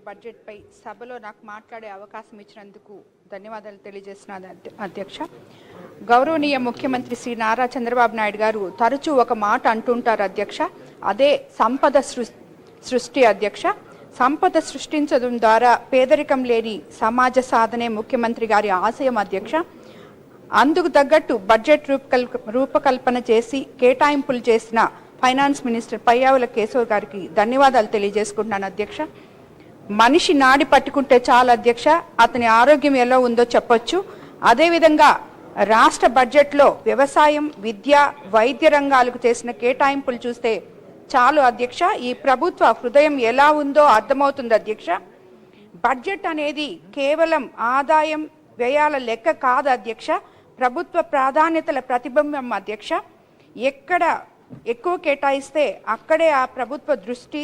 Budget పై సభలో నాకు మాట్లాడే అవకాశం ఇచ్చినందుకు ధన్యవాదాలు తెలియజేస్తున్నాను అధ్యక్ష. గౌరవనీయ ముఖ్యమంత్రి శ్రీ నారా చంద్రబాబు నాయుడు గారు తరచూ ఒక మాట అంటుంటారు అధ్యక్ష, అదే సంపద సృష్టి అధ్యక్ష. సంపద సృష్టించడం ద్వారా పేదరికం లేని సమాజ సాధనే ముఖ్యమంత్రి గారి ఆశయం అధ్యక్ష. అందుకు తగ్గట్టు బడ్జెట్ రూపకల్పన చేసి కేటాయింపులు చేసిన ఫైనాన్స్ మినిస్టర్ పయ్యావుల కేశవ్ గారికి ధన్యవాదాలు తెలియజేసుకుంటున్నాను అధ్యక్ష. మనిషి నాడి పట్టుకుంటే చాలు అధ్యక్ష, అతని ఆరోగ్యం ఎలా ఉందో చెప్పొచ్చు. అదేవిధంగా రాష్ట్ర బడ్జెట్లో వ్యవసాయం, విద్య, వైద్య రంగాలకు చేసిన కేటాయింపులు చూస్తే చాలు అధ్యక్ష, ఈ ప్రభుత్వ హృదయం ఎలా ఉందో అర్థమవుతుంది అధ్యక్ష. బడ్జెట్ అనేది కేవలం ఆదాయం వ్యయాల లెక్క కాదు అధ్యక్ష, ప్రభుత్వ ప్రాధాన్యతల ప్రతిబింబం అధ్యక్ష. ఎక్కడ ఎక్కువ కేటాయిస్తే అక్కడే ఆ ప్రభుత్వ దృష్టి,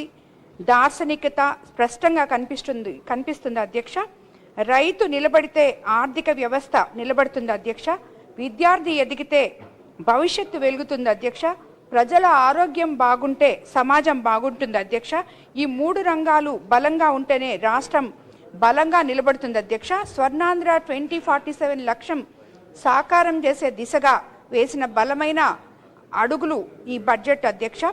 దార్శనికత స్పష్టంగా కనిపిస్తుంది అధ్యక్ష. రైతు నిలబడితే ఆర్థిక వ్యవస్థ నిలబడుతుంది అధ్యక్ష. విద్యార్థి ఎదిగితే భవిష్యత్తు వెలుగుతుంది అధ్యక్ష. ప్రజల ఆరోగ్యం బాగుంటే సమాజం బాగుంటుంది అధ్యక్ష. ఈ మూడు రంగాలు బలంగా ఉంటేనే రాష్ట్రం బలంగా నిలబడుతుంది అధ్యక్ష. స్వర్ణాంధ్ర 2047 లక్ష్యం సాకారం చేసే దిశగా వేసిన బలమైన అడుగులు ఈ బడ్జెట్ అధ్యక్ష.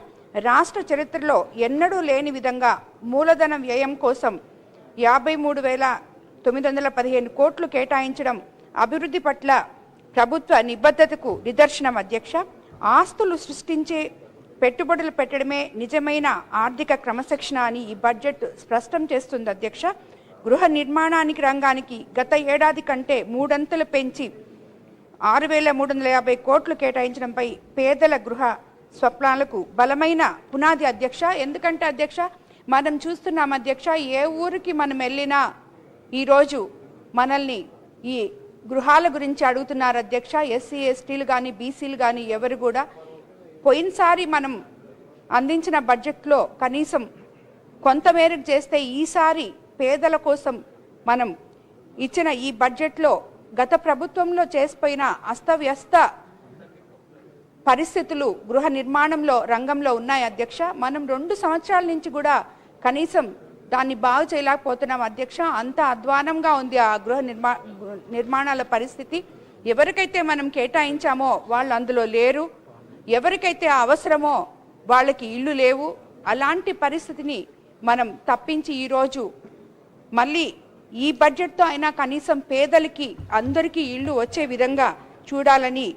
రాష్ట్ర చరిత్రలో ఎన్నడూ లేని విధంగా మూలధన వ్యయం కోసం 53,915 కోట్లు కేటాయించడం అభివృద్ధి పట్ల ప్రభుత్వ నిబద్ధతకు నిదర్శనం అధ్యక్ష. ఆస్తులు సృష్టించే పెట్టుబడులు పెట్టడమే నిజమైన ఆర్థిక క్రమశిక్షణ అని ఈ బడ్జెట్ స్పష్టం చేస్తుంది అధ్యక్ష. గృహ నిర్మాణానికి రంగానికి గత ఏడాది కంటే 3 అంతలు పెంచి 6,350 కోట్లు కేటాయించడంపై పేదల గృహ స్వప్నాలకు బలమైన పునాది అధ్యక్ష. ఎందుకంటే అధ్యక్ష, మనం చూస్తున్నాం అధ్యక్ష, ఏ ఊరికి మనం వెళ్ళినా ఈరోజు మనల్ని ఈ గృహాల గురించి అడుగుతున్నారు అధ్యక్ష. ఎస్సీ ఎస్టీలు కానీ బీసీలు కానీ ఎవరు కూడా పోయినసారి మనం అందించిన బడ్జెట్లో కనీసం కొంతమేరకు చేస్తే ఈసారి పేదల కోసం మనం ఇచ్చిన ఈ బడ్జెట్లో గత ప్రభుత్వంలో చేసిపోయిన అస్తవ్యస్త పరిస్థితులు గృహ నిర్మాణంలో రంగంలో ఉన్నాయి అధ్యక్ష. మనం 2 సంవత్సరాల నుంచి కూడా కనీసం దాన్ని బాగు చేయలేకపోతున్నాం అధ్యక్ష. అంత అధ్వానంగా ఉంది ఆ గృహ నిర్మాణాల పరిస్థితి. ఎవరికైతే మనం కేటాయించామో వాళ్ళు అందులో లేరు, ఎవరికైతే అవసరమో వాళ్ళకి ఇళ్ళు లేవు. అలాంటి పరిస్థితిని మనం తప్పించి ఈరోజు మళ్ళీ ఈ బడ్జెట్తో అయినా కనీసం పేదలకి అందరికీ ఇళ్ళు వచ్చే విధంగా చూడాలని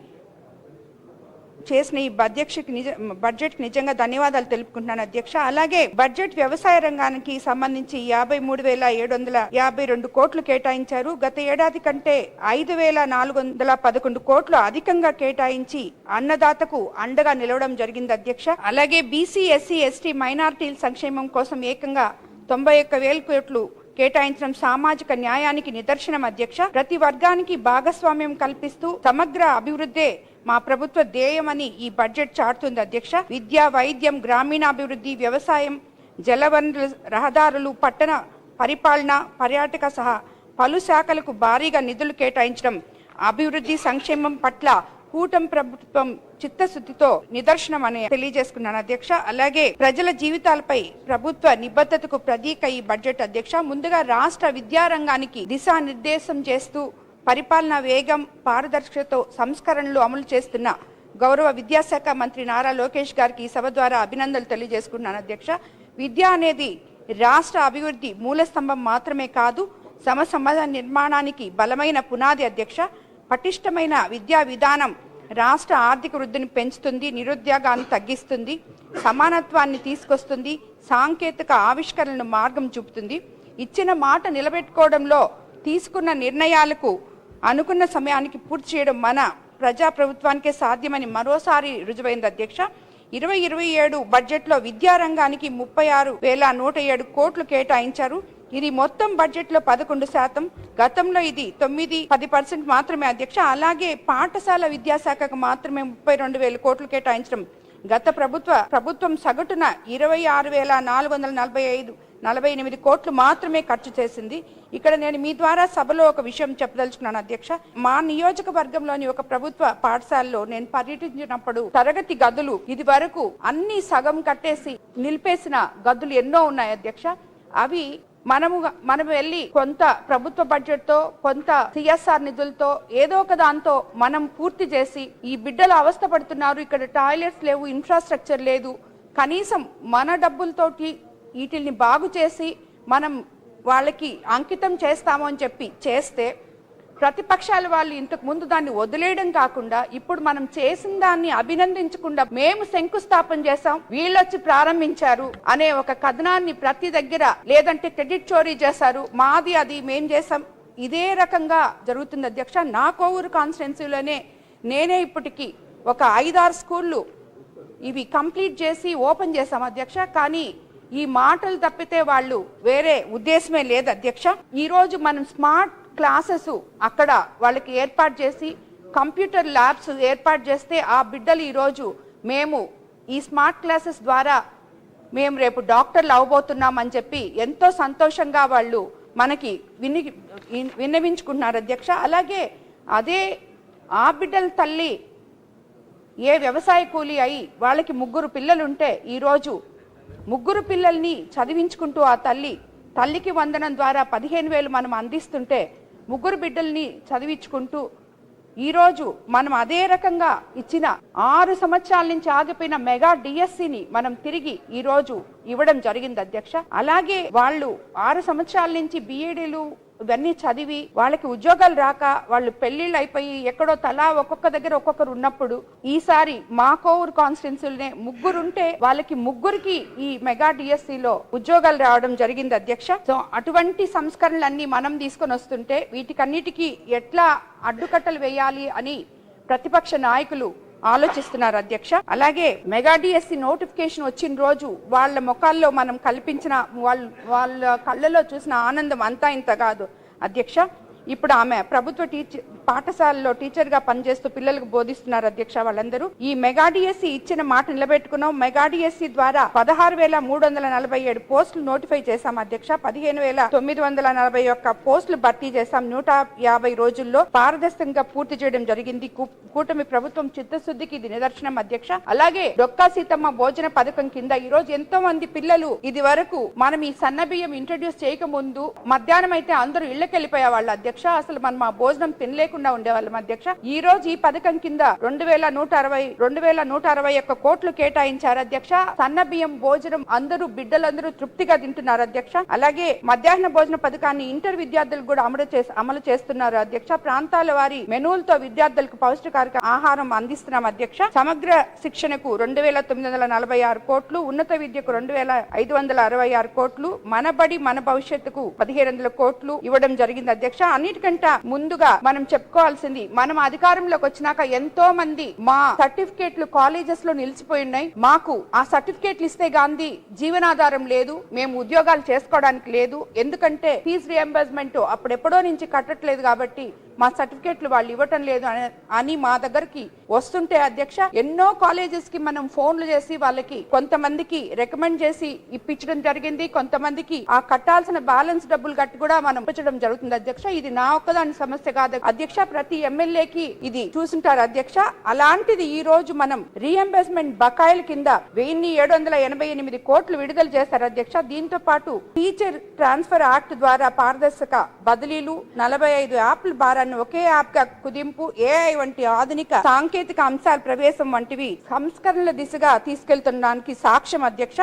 చేసిన ఈ బడ్జెట్కి నిజంగా ధన్యవాదాలు తెలుపుకుంటున్నాను అధ్యక్ష. అలాగే బడ్జెట్ వ్యవసాయ రంగానికి సంబంధించి 53,752 కోట్లు కేటాయించారు. గత ఏడాది కంటే 5,411 కోట్లు అధికంగా కేటాయించి అన్నదాతకు అండగా నిలవడం జరిగింది అధ్యక్ష. అలాగే బీసీ, ఎస్సీ, ఎస్టీ, మైనారిటీల సంక్షేమం కోసం ఏకంగా 91,000 కోట్లు కేటాయించడం సామాజిక న్యాయానికి నిదర్శనం అధ్యక్ష. ప్రతి వర్గానికి భాగస్వామ్యం కల్పిస్తూ సమగ్ర అభివృద్ధే మా ప్రభుత్వ ధ్యేయమని ఈ బడ్జెట్ చాటుతుంది అధ్యక్ష. విద్య, వైద్యం, గ్రామీణాభివృద్ధి, వ్యవసాయం, జలవనరులు, రహదారులు, పట్టణ పరిపాలన, పర్యాటక సహా పలు శాఖలకు భారీగా నిధులు కేటాయించడం అభివృద్ధి సంక్షేమం పట్ల కూటమి ప్రభుత్వం చిత్తశుద్ధితో నిదర్శనం అని తెలియజేసుకున్నాను అధ్యక్ష. అలాగే ప్రజల జీవితాలపై ప్రభుత్వ నిబద్ధతకు ప్రతీక ఈ బడ్జెట్ అధ్యక్ష. ముందుగా రాష్ట్ర విద్యారంగానికి దిశానిర్దేశం చేస్తూ పరిపాలన వేగం, పారదర్శకతతో సంస్కరణలు అమలు చేస్తున్న గౌరవ విద్యాశాఖ మంత్రి నారా లోకేష్ గారికి ఈ సభ ద్వారా అభినందనలు తెలియజేసుకున్నాను అధ్యక్ష. విద్య అనేది రాష్ట్ర అభివృద్ధి మూలస్తంభం మాత్రమే కాదు, సమాజ నిర్మాణానికి బలమైన పునాది అధ్యక్ష. పటిష్టమైన విద్యా విధానం రాష్ట్ర ఆర్థిక వృద్ధిని పెంచుతుంది, నిరుద్యోగాన్ని తగ్గిస్తుంది, సమానత్వాన్ని తీసుకొస్తుంది, సాంకేతిక ఆవిష్కరణను మార్గం చూపుతుంది. ఇచ్చిన మాట నిలబెట్టుకోవడంలో తీసుకున్న నిర్ణయాలకు అనుకున్న సమయానికి పూర్తి చేయడం మన ప్రజాప్రభుత్వానికే సాధ్యమని మరోసారి రుజువైంది అధ్యక్ష. 2027 బడ్జెట్లో విద్యారంగానికి 36,107 కోట్లు కేటాయించారు. ఇది మొత్తం బడ్జెట్లో 11%. గతంలో ఇది 9-10% మాత్రమే అధ్యక్ష. అలాగే పాఠశాల విద్యాశాఖకు మాత్రమే 32,000 కోట్లు కేటాయించడం గత ప్రభుత్వం సగటున 26,448 కోట్లు మాత్రమే ఖర్చు చేసింది. ఇక్కడ నేను మీ ద్వారా సభలో ఒక విషయం చెప్పదలుచుకున్నాను అధ్యక్ష. మా నియోజకవర్గంలోని ఒక ప్రభుత్వ పాఠశాలలో నేను పర్యటించినప్పుడు తరగతి గదులు ఇది వరకు అన్ని సగం కట్టేసి నిలిపేసిన గదులు ఎన్నో ఉన్నాయి అధ్యక్ష. అవి మనం వెళ్ళి కొంత ప్రభుత్వ బడ్జెట్ తో కొంత సిఎస్ఆర్ నిధులతో ఏదో ఒక దాంతో మనం పూర్తి చేసి ఈ బిడ్డలు అవస్థ పడుతున్నారు, ఇక్కడ టాయిలెట్స్ లేవు, ఇన్ఫ్రాస్ట్రక్చర్ లేదు, కనీసం మన డబ్బులతోటి వీటిని బాగు చేసి మనం వాళ్ళకి అంకితం చేస్తాము అని చెప్పి చేస్తే ప్రతిపక్షాల వాళ్ళు ఇంతకు ముందు దాన్ని వదిలేయడం కాకుండా ఇప్పుడు మనం చేసిన దాన్ని అభినందించకుండా మేము శంకుస్థాపన చేశాం, వీళ్ళొచ్చి ప్రారంభించారు అనే ఒక కథనాన్ని ప్రతి దగ్గర, లేదంటే క్రెడిట్ చోరీ చేశారు, మాది అది మేం చేశాం, ఇదే రకంగా జరుగుతుంది అధ్యక్ష. నా కోవూరు కాన్స్టిట్యున్సీలోనే నేనే ఇప్పటికీ ఒక 5-6 స్కూళ్ళు ఇవి కంప్లీట్ చేసి ఓపెన్ చేశాం అధ్యక్ష. కానీ ఈ మాటలు తప్పితే వాళ్ళు వేరే ఉద్దేశమే లేదు అధ్యక్ష. ఈరోజు మనం స్మార్ట్ క్లాసెస్ అక్కడ వాళ్ళకి ఏర్పాటు చేసి కంప్యూటర్ ల్యాబ్స్ ఏర్పాటు చేస్తే ఆ బిడ్డలు ఈరోజు మేము ఈ స్మార్ట్ క్లాసెస్ ద్వారా మేము రేపు డాక్టర్లు అవ్వబోతున్నామని చెప్పి ఎంతో సంతోషంగా వాళ్ళు మనకి విన్నవించుకుంటున్నారు అధ్యక్ష. అలాగే అదే ఆ బిడ్డల తల్లి ఏ వ్యవసాయ కూలీ అయి వాళ్ళకి 3 పిల్లలుంటే ఈరోజు 3 పిల్లల్ని చదివించుకుంటూ ఆ తల్లికి వందనం ద్వారా 15,000 మనం అందిస్తుంటే 3 బిడ్డల్ని చదివించుకుంటూ ఈరోజు మనం అదే రకంగా ఇచ్చిన 6 సంవత్సరాల నుంచి ఆగిపోయిన మెగా డిఎస్సిని మనం తిరిగి ఈరోజు ఇవ్వడం జరిగింది అధ్యక్ష. అలాగే వాళ్ళు 6 సంవత్సరాల నుంచి బిఏడీలు ఇవన్నీ చదివి వాళ్ళకి ఉద్యోగాలు రాక వాళ్ళు పెళ్లిళ్ళు అయిపోయి ఎక్కడో తలా ఒక్కొక్క దగ్గర ఒక్కొక్కరు ఉన్నప్పుడు ఈసారి మా కోవూరు కాన్స్టిట్యున్సీలోనే 3 ఉంటే వాళ్ళకి 3కి ఈ మెగా డిఎస్సిలో ఉద్యోగాలు రావడం జరిగింది అధ్యక్ష. సో అటువంటి సంస్కరణలన్నీ మనం తీసుకొని వస్తుంటే వీటికన్నిటికీ ఎట్లా అడ్డుకట్టలు వేయాలి అని ప్రతిపక్ష నాయకులు ఆలోచిస్తున్నారు అధ్యక్ష. అలాగే మెగా డిఎస్సి నోటిఫికేషన్ వచ్చిన రోజు వాళ్ళ ముఖాల్లో మనం కల్పించిన వాళ్ళ కళ్ళలో చూసిన ఆనందం అంతా ఇంత కాదు అధ్యక్ష. ఇప్పుడు ఆమె ప్రభుత్వ పాఠశాలలో టీచర్ గా పనిచేస్తూ పిల్లలకు బోధిస్తున్నారు అధ్యక్ష. వాళ్ళందరూ ఈ మెగా డిఎస్సి ఇచ్చిన మాట నిలబెట్టుకున్నాం. మెగా డిఎస్సి ద్వారా 16,347 పోస్టులు నోటిఫై చేశాం అధ్యక్ష. 15,941 పోస్టులు భర్తీ చేశాం. 150 రోజుల్లో పారదర్శకంగా పూర్తి చేయడం జరిగింది. కూటమి ప్రభుత్వం చిత్తశుద్ధికి ఇది నిదర్శనం అధ్యక్ష. అలాగే డొక్కా సీతమ్మ భోజన పథకం కింద ఈ రోజు ఎంతో మంది పిల్లలు ఇది వరకు మనం ఈ సన్న బియ్యం ఇంట్రడ్యూస్ చేయక ముందు మధ్యాహ్నం అయితే అందరూ ఇళ్లకి వెళ్ళిపోయే వాళ్ళు అధ్యక్ష. అసలు మనం ఆ భోజనం తినలేకుండా ఉండేవాళ్ళం అధ్యక్ష. ఈ రోజు ఈ పథకం కింద 2,161 కోట్లు కేటాయించారు అధ్యక్ష. సన్న బియ్యం భోజనం బిడ్డలందరూ తృప్తిగా తింటున్నారు అధ్యక్ష. అలాగే మధ్యాహ్న భోజన పథకాన్ని ఇంటర్ విద్యార్థులు కూడా అమలు చేస్తున్నారు అధ్యక్ష. ప్రాంతాల వారి మెనూలతో విద్యార్థులకు పౌష్టికారిక ఆహారం అందిస్తున్నాం అధ్యక్ష. సమగ్ర శిక్షణకు 2,946 కోట్లు, ఉన్నత విద్యకు 2,566 కోట్లు, మన బడి మన భవిష్యత్తుకు 1,500 కోట్లు ఇవ్వడం జరిగింది అధ్యక్ష. అన్నిటికంటే ముందుగా మనం చెప్పుకోవాల్సింది, మనం అధికారంలోకి వచ్చినాక ఎంతో మంది మా సర్టిఫికేట్లు కాలేజెస్ లో నిలిచిపోయి ఉన్నాయి. మాకు ఆ సర్టిఫికేట్లు ఇస్తే గాంధీ జీవనాధారం లేదు, మేము ఉద్యోగాలు చేసుకోవడానికి లేదు, ఎందుకంటే ఫీజు రియంబర్స్మెంట్ అప్పుడెప్పుడో నుంచి కట్టట్లేదు కాబట్టి మా సర్టిఫికేట్లు వాళ్ళు ఇవ్వటం లేదు అని మా దగ్గరికి వస్తుంటే అధ్యక్ష, ఎన్నో కాలేజెస్ కి మనం ఫోన్లు చేసి వాళ్ళకి కొంతమందికి రికమెండ్ చేసి ఇప్పించడం జరిగింది. కొంతమందికి ఆ కట్టాల్సిన బ్యాలెన్స్ డబ్బులు కట్టి కూడా మనం ఇప్పించడం జరుగుతుంది అధ్యక్ష. ఇది నా ఒక్కదాని సమస్య కాదు అధ్యక్ష, ప్రతి ఎమ్మెల్యేకి ఇది చూసుంటారు అధ్యక్ష. అలాంటిది ఈ రోజు మనం రీఎంబర్స్మెంట్ బకాయిల కింద 1,788 కోట్లు విడుదల చేశారు అధ్యక్ష. దీంతో పాటు టీచర్ ట్రాన్స్ఫర్ యాక్ట్ ద్వారా పారదర్శక బదిలీలు, 45 యాప్ల భారాన్ని ఒకే యాప్ గా కుదింపు, ఏఐ వంటి ఆధునిక సాంకేతిక అంశాల ప్రవేశం వంటివి సంస్కరణల దిశగా తీసుకెళ్తుండడానికి సాక్ష్యం అధ్యక్ష.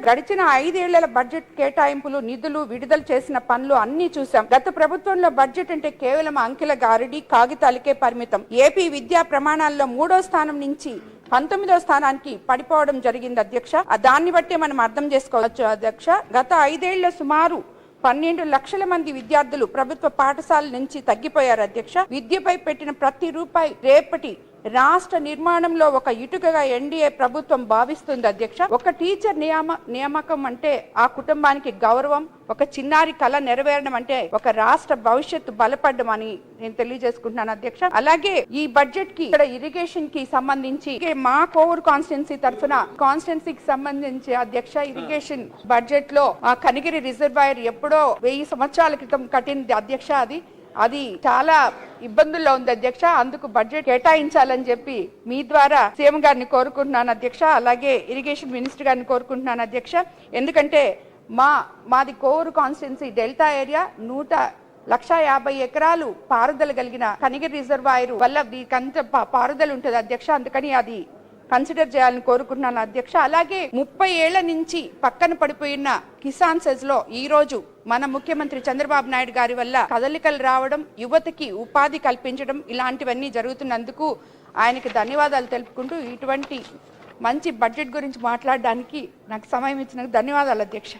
గడిచిన 5 ఏళ్ల బడ్జెట్ కేటాయింపులు, నిధులు విడుదల చేసిన పనులు అన్ని చూసాం. గత ప్రభుత్వంలో బడ్జెట్ అంటే కేవలం అంకెల గారడి, కాగితాలకే పరిమితం. ఏపీ విద్యా ప్రమాణాల్లో 3వ స్థానం నుంచి 19వ స్థానానికి పడిపోవడం జరిగింది అధ్యక్ష. దాన్ని బట్టి మనం అర్థం చేసుకోవచ్చు అధ్యక్ష. గత 5 ఏళ్ల సుమారు 12 లక్షల మంది విద్యార్థులు ప్రభుత్వ పాఠశాల నుంచి తగ్గిపోయారు అధ్యక్ష. విద్యపై పెట్టిన ప్రతి రూపాయి రేపటి రాష్ట్ర నిర్మాణంలో ఒక ఇటుకగా ఎన్డీఏ ప్రభుత్వం భావిస్తుంది అధ్యక్ష. ఒక టీచర్ నియామకం అంటే ఆ కుటుంబానికి గౌరవం, ఒక చిన్నారి కళ నెరవేరడం అంటే ఒక రాష్ట్ర భవిష్యత్తు బలపడడం అని నేను తెలియజేసుకుంటున్నాను అధ్యక్ష. అలాగే ఈ బడ్జెట్ కి ఇక్కడ ఇరిగేషన్ కి సంబంధించి మా కోవూరు కాన్స్టిట్యున్సీకి సంబంధించి అధ్యక్ష, ఇరిగేషన్ బడ్జెట్ లో ఆ కనిగిరి రిజర్వాయర్ ఎప్పుడో 1000 సంవత్సరాల క్రితం కట్టింది అధ్యక్ష. అది చాలా ఇబ్బందుల్లో ఉంది అధ్యక్ష. అందుకు బడ్జెట్ కేటాయించాలని చెప్పి మీ ద్వారా సీఎం గారిని కోరుకుంటున్నాను అధ్యక్ష. అలాగే ఇరిగేషన్ మినిస్టర్ గారిని కోరుకుంటున్నాను అధ్యక్ష. ఎందుకంటే మాది కోవూరు కాన్స్టిట్యున్సీ డెల్టా ఏరియా 1,50,000 ఎకరాలు పారుదల కలిగిన కనిగిరి రిజర్వాయర్ వల్ల వీకంత పారుదల ఉంటుంది అధ్యక్ష. అందుకని అది కన్సిడర్ చేయాలని కోరుకుంటున్నాను అధ్యక్ష. అలాగే 30 ఏళ్ల నుంచి పక్కన పడిపోయిన కిసాన్ సెజ్ లో ఈ రోజు మన ముఖ్యమంత్రి చంద్రబాబు నాయుడు గారి వల్ల కదలికలు రావడం, యువతకి ఉపాధి కల్పించడం ఇలాంటివన్నీ జరుగుతున్నందుకు ఆయనకి ధన్యవాదాలు తెలుపుకుంటూ ఇటువంటి మంచి బడ్జెట్ గురించి మాట్లాడడానికి నాకు సమయం ఇచ్చినందుకు ధన్యవాదాలు అధ్యక్ష.